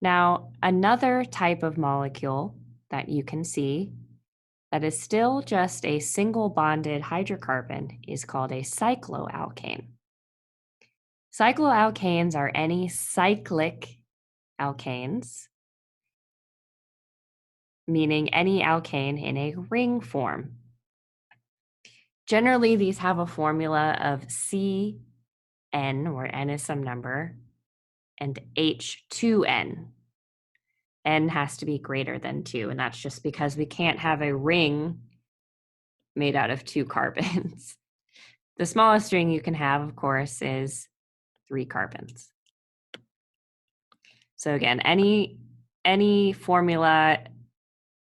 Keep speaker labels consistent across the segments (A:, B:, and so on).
A: Now, another type of molecule that you can see that is still just a single bonded hydrocarbon is called a cycloalkane. Cycloalkanes are any cyclic alkanes, meaning any alkane in a ring form. Generally, these have a formula of CN, where N is some number, and H2N. N has to be greater than 2, and that's just because we can't have a ring made out of 2 carbons. The smallest ring you can have, of course, is 3 carbons. So again, any formula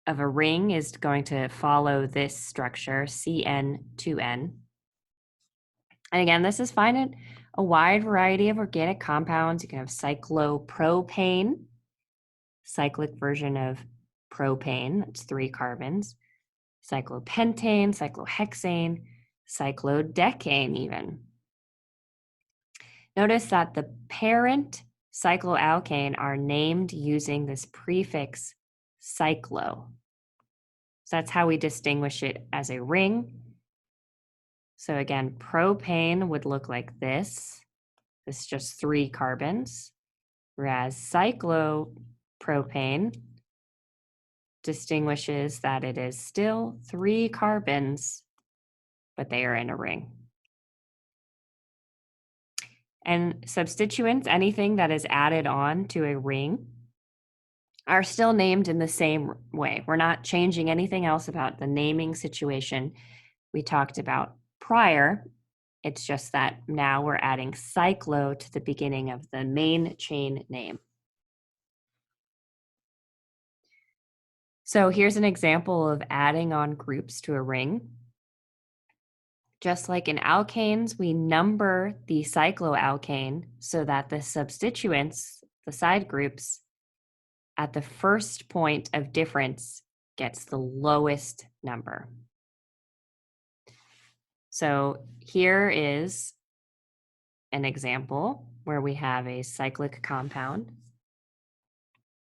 A: of a ring is going to follow this structure, CN2N. And again, this is found in a wide variety of organic compounds. You can have cyclopropane, cyclic version of propane, that's 3 carbons, cyclopentane, cyclohexane, cyclodecane even. Notice that the parent cycloalkane are named using this prefix cyclo. So that's how we distinguish it as a ring. So again, propane would look like this. This is just 3 carbons, whereas cyclopropane distinguishes that it is still 3 carbons, but they are in a ring. And substituents, anything that is added on to a ring, are still named in the same way. We're not changing anything else about the naming situation we talked about prior. It's just that now we're adding cyclo to the beginning of the main chain name. So here's an example of adding on groups to a ring. Just like in alkanes, we number the cycloalkane so that the substituents, the side groups, at the first point of difference gets the lowest number. So here is an example where we have a cyclic compound